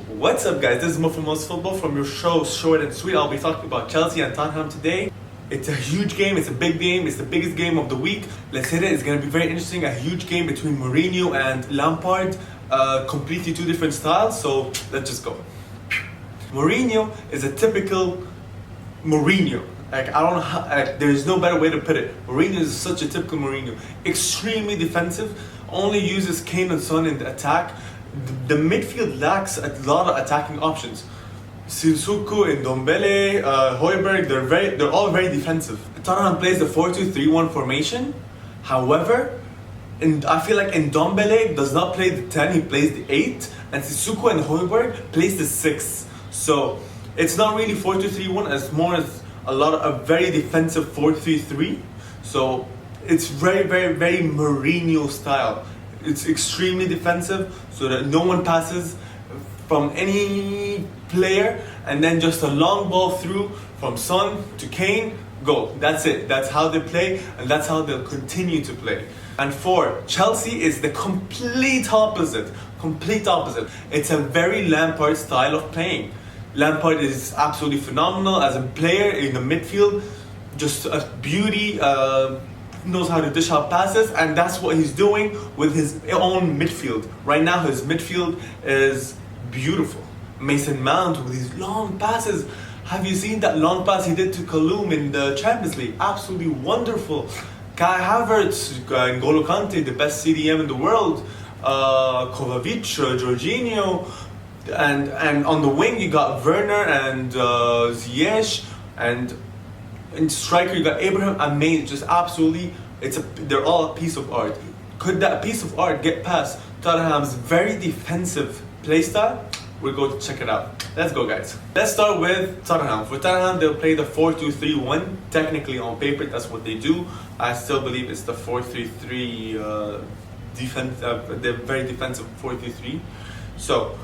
What's up, guys? This is Mo from Most Football from your show Short and Sweet. I'll be talking about Chelsea and Tottenham today. It's a huge game, it's a big game, it's the biggest game of the week. Let's hit it. It's going to be very interesting. A huge game between Mourinho and Lampard. Completely two different styles, so let's just go. Mourinho is a typical Mourinho. I don't know how, there's no better way to put it. Mourinho is such a typical Mourinho. Extremely defensive, only uses Kane and Son in the attack. The midfield lacks a lot of attacking options. Sissoko, Ndombele, Højbjerg, they're all very defensive. Tottenham plays the 4-2-3-1 formation. However, I feel like Ndombele does not play the 10, he plays the 8, and Sissoko and Højbjerg plays the 6. So it's not really 4-2-3-1, as more as a very defensive 4-3-3. So it's very Mourinho style. It's extremely defensive, so that no one passes from any player, and then just a long ball through from Son to Kane, go. That's it. That's how they play, and that's how they'll continue to play. And for Chelsea, is the complete opposite. Complete opposite. It's a very Lampard style of playing. Lampard is absolutely phenomenal as a player in the midfield, just a beauty. Knows how to dish out passes, and that's what he's doing with his own midfield. Right now his midfield is beautiful. Mason Mount with these long passes. Have you seen that long pass he did to Kalum in the Champions League? Absolutely wonderful. Kai Havertz, N'Golo Kante, the best CDM in the world, Kovacic, Jorginho, and on the wing you got Werner and Ziyech, and in striker you got Abraham. Amazing, just absolutely. They're all a piece of art. Could that piece of art get past Tottenham's very defensive playstyle? We'll go check it out. Let's go, guys. Let's start with Tottenham. For Tottenham, they'll play the 4-2-3-1. Technically, on paper, that's what they do. I still believe it's the 4-3-3 defense. They're very defensive 4-3-3. So,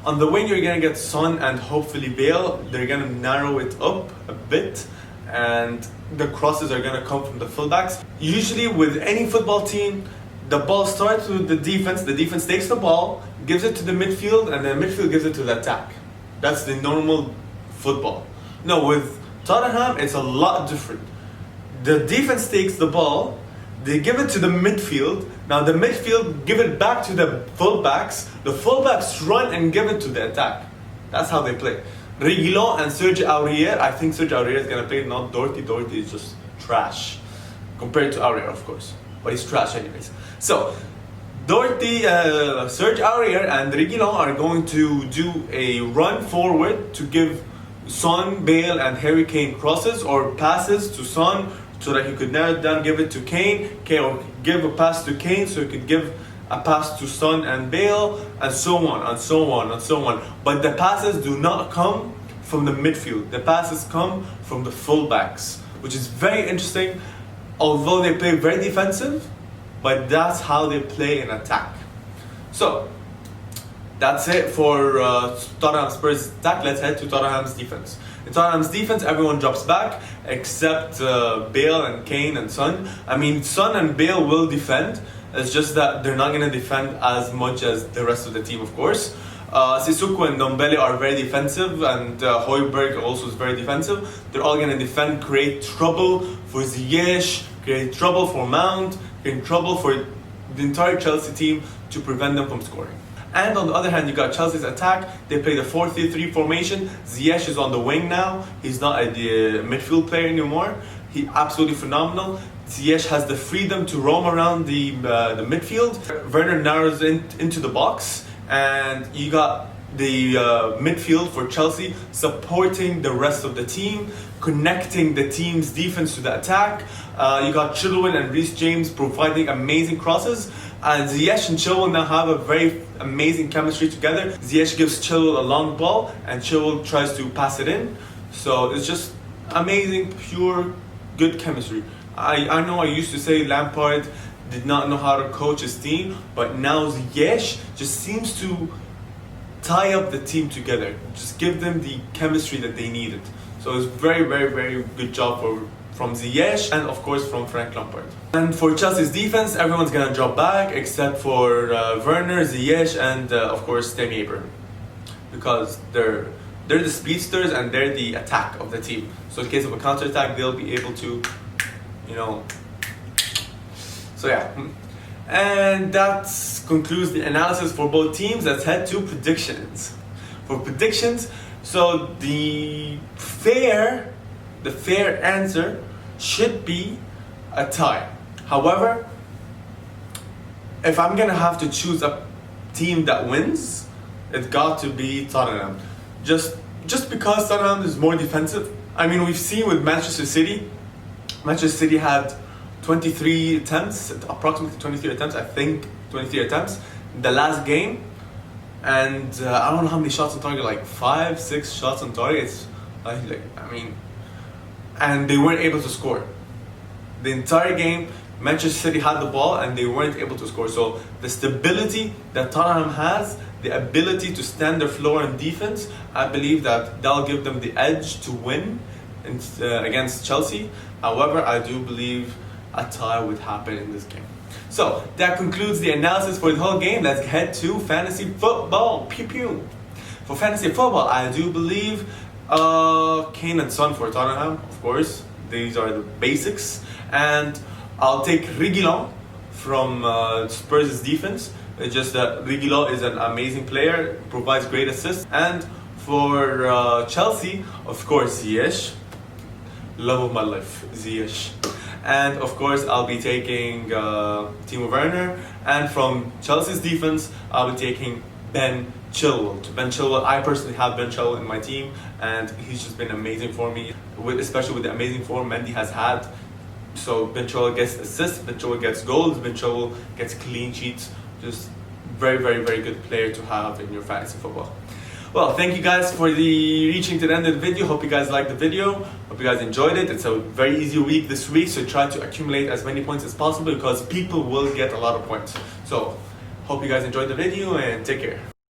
on the wing, you're gonna get Son and hopefully Bale. They're gonna narrow it up a bit, and the crosses are gonna come from the fullbacks. Usually, with any football team, the ball starts with the defense takes the ball, gives it to the midfield, and then midfield gives it to the attack. That's the normal football. No, with Tottenham, it's a lot different. The defense takes the ball, they give it to the midfield, now the midfield give it back to the fullbacks run and give it to the attack. That's how they play. Reguilon and Serge Aurier, I think Serge Aurier is going to play, not Doherty. Doherty is just trash, compared to Aurier, of course. But he's trash anyways. So, Doherty, Serge Aurier and Reguilon are going to do a run forward to give Son, Bale and Harry Kane crosses or passes to Son so that he could narrow it down, give it to Kane, or give a pass to Kane so he could give a pass to Son and Bale, and so on and so on and so on. But the passes do not come from the midfield. The passes come from the fullbacks, which is very interesting. Although they play very defensive, but that's how they play in attack. So, that's it for Tottenham Spurs attack. Let's head to Tottenham's defense. In Tottenham's defense, everyone drops back except Bale and Kane and Son. I mean, Son and Bale will defend. It's just that they're not going to defend as much as the rest of the team, of course. Sissoko and Ndombele are very defensive, and Højbjerg also is very defensive. They're all going to defend, create trouble for Ziyech, create trouble for Mount, create trouble for the entire Chelsea team to prevent them from scoring. And on the other hand, you got Chelsea's attack. They play the 4-3-3 formation. Ziyech is on the wing now. He's not a midfield player anymore. He's absolutely phenomenal. Ziyech has the freedom to roam around the midfield. Werner narrows into the box, and you got the midfield for Chelsea supporting the rest of the team, connecting the team's defense to the attack. You got Chilwell and Reece James providing amazing crosses, and Ziyech and Chilwell now have a very amazing chemistry together. Ziyech gives Chilwell a long ball, and Chilwell tries to pass it in. So it's just amazing, pure, good chemistry. I know I used to say Lampard did not know how to coach his team, but now Ziyech just seems to tie up the team together, just give them the chemistry that they needed. So it's very good job from Ziyech and of course from Frank Lampard. And for Chelsea's defense, everyone's gonna drop back except for Werner, Ziyech and of course Tammy Abraham. because they're the speedsters and they're the attack of the team. So in case of a counter attack, they'll be able to, you know. So yeah, and that concludes the analysis for both teams. Let's head to predictions. For predictions, so the fair answer should be a tie. However, if I'm gonna have to choose a team that wins, it's got to be Tottenham. Just because Tottenham is more defensive. I mean, we've seen with Manchester City. Manchester City had 23 attempts, approximately 23 attempts, I think 23 attempts in the last game. And I don't know how many shots on target, like 5, 6 shots on target. It's and they weren't able to score. The entire game, Manchester City had the ball and they weren't able to score. So the stability that Tottenham has, the ability to stand their floor in defense, I believe that'll give them the edge to win against Chelsea. However, I do believe a tie would happen in this game. So that concludes the analysis for the whole game. Let's head to fantasy football. Pew pew. For fantasy football, I do believe Kane and Son for Tottenham, of course. These are the basics. And I'll take Reguilon from Spurs' defense. It's just that Reguilon is an amazing player, provides great assists. And for Chelsea, of course, Ziyech. Love of my life, Ziyech. And of course, I'll be taking Timo Werner. And from Chelsea's defense, I'll be taking Ben Chilwell. Ben Chilwell, I personally have Ben Chilwell in my team, and he's just been amazing for me, especially with the amazing form Mendy has had. So Ben Chilwell gets assists, Ben Chilwell gets goals, Ben Chilwell gets clean sheets. Just very, very, very good player to have in your fantasy football. Well, thank you guys for reaching to the end of the video. Hope you guys liked the video. Hope you guys enjoyed it. It's a very easy week this week, so try to accumulate as many points as possible because people will get a lot of points. So, hope you guys enjoyed the video and take care.